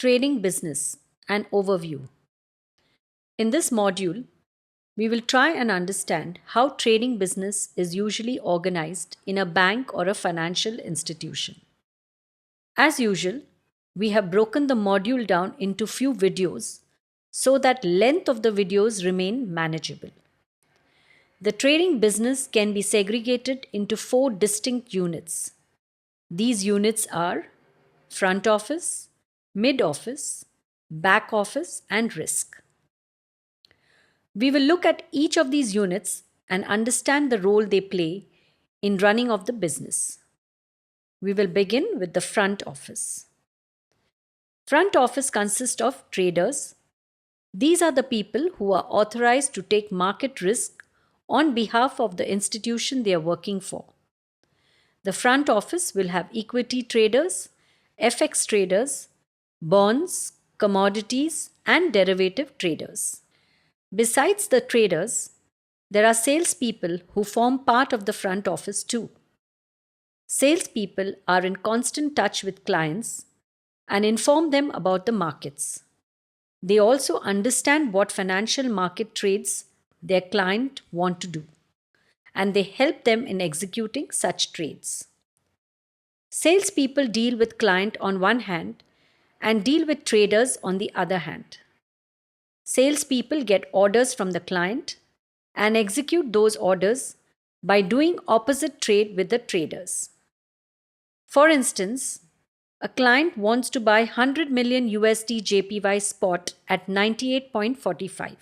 Trading business, an overview. In this module, we will try and understand how trading business is usually organized in a bank or a financial institution. As usual, we have broken the module down into few videos so that length of the videos remain manageable. The trading business can be segregated into 4 distinct units. These units are front office, mid office, back office, and risk. We will look at each of these units and understand the role they play in running of the business. We will begin with the front office. Front office consists of traders. These are the people who are authorized to take market risk on behalf of the institution they are working for. The front office will have equity traders, FX traders, bonds, commodities, and derivative traders. Besides the traders, there are salespeople who form part of the front office too. Salespeople are in constant touch with clients and inform them about the markets. They also understand what financial market trades their client want to do, and they help them in executing such trades. Salespeople deal with client on one hand and deal with traders on the other hand. Salespeople get orders from the client and execute those orders by doing opposite trade with the traders. For instance, a client wants to buy 100 million USD JPY spot at 98.45.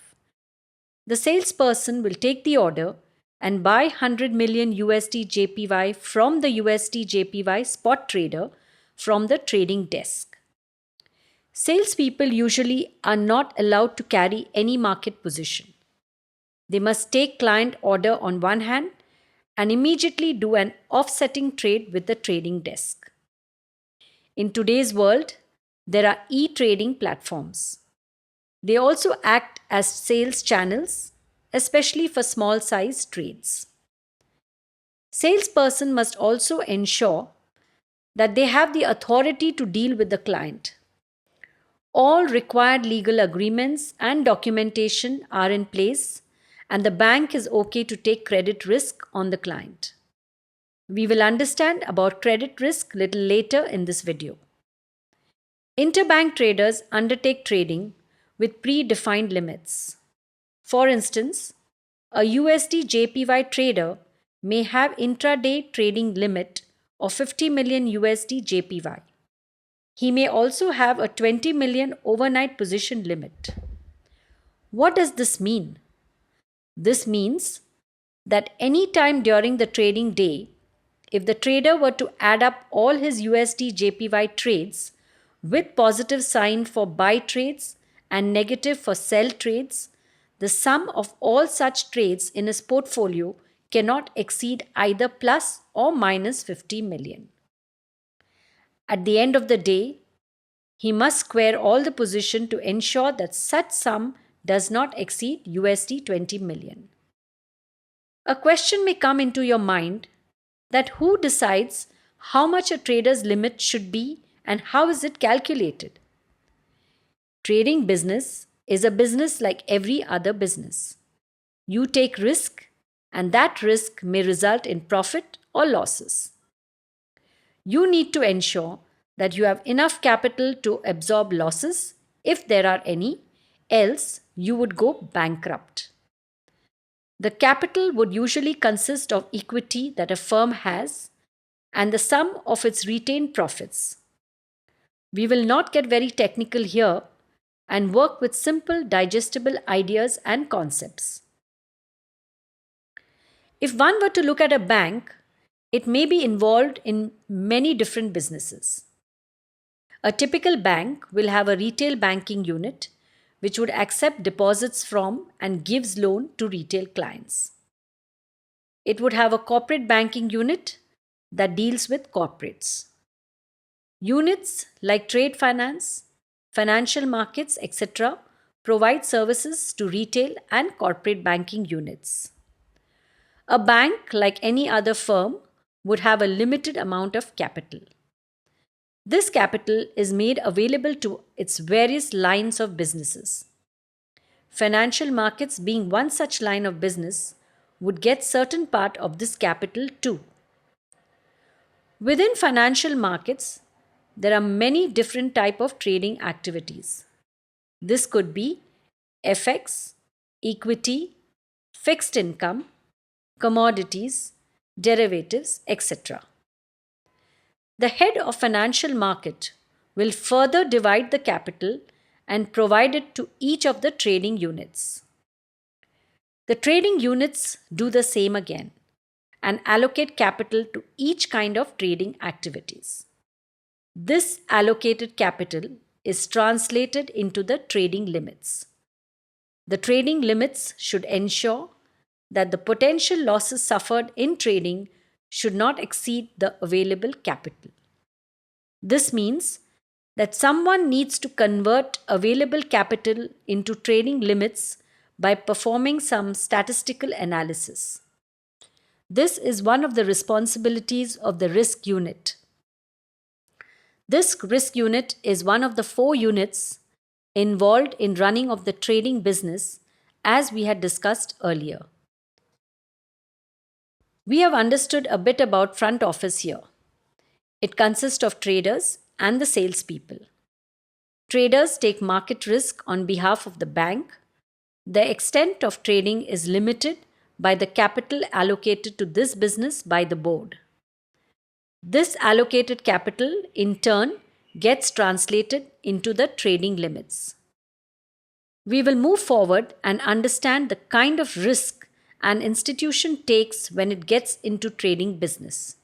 The salesperson will take the order and buy 100 million USD JPY from the USD JPY spot trader from the trading desk. Salespeople usually are not allowed to carry any market position. They must take client order on one hand and immediately do an offsetting trade with the trading desk. In today's world, there are e-trading platforms. They also act as sales channels, especially for small size trades. Salesperson must also ensure that they have the authority to deal with the client. All required legal agreements and documentation are in place, and the bank is okay to take credit risk on the client. We will understand about credit risk little later in this video. Interbank traders undertake trading with predefined limits. For instance, a USD JPY trader may have intraday trading limit of 50 million USD JPY. He may also have a 20 million overnight position limit. What does this mean? This means that any time during the trading day, if the trader were to add up all his USD JPY trades with positive sign for buy trades and negative for sell trades, the sum of all such trades in his portfolio cannot exceed either plus or minus 50 million. At the end of the day, he must square all the position to ensure that such sum does not exceed USD 20 million. A question may come into your mind that who decides how much a trader's limit should be and how is it calculated? Trading business is a business like every other business. You take risk, and that risk may result in profit or losses. You need to ensure that you have enough capital to absorb losses if there are any, else you would go bankrupt. The capital would usually consist of equity that a firm has and the sum of its retained profits. We will not get very technical here and work with simple, digestible ideas and concepts. If one were to look at a bank, it may be involved in many different businesses. A typical bank will have a retail banking unit which would accept deposits from and gives loan to retail clients. It would have a corporate banking unit that deals with corporates. Units like trade finance, financial markets, etc. provide services to retail and corporate banking units. A bank, like any other firm, would have a limited amount of capital. This capital is made available to its various lines of businesses. Financial markets, being one such line of business, would get certain part of this capital too. Within financial markets, there are many different type of trading activities. This could be FX, equity, fixed income, commodities, derivatives, etc. The head of financial market will further divide the capital and provide it to each of the trading units. The trading units do the same again and allocate capital to each kind of trading activities. This allocated capital is translated into the trading limits. The trading limits should ensure that the potential losses suffered in trading should not exceed the available capital. This means that someone needs to convert available capital into trading limits by performing some statistical analysis. This is one of the responsibilities of the risk unit. This risk unit is one of the 4 units involved in running of the trading business, as we had discussed earlier. We have understood a bit about front office here. It consists of traders and the salespeople. Traders take market risk on behalf of the bank. The extent of trading is limited by the capital allocated to this business by the board. This allocated capital, in turn, gets translated into the trading limits. We will move forward and understand the kind of risk an institution takes when it gets into trading business.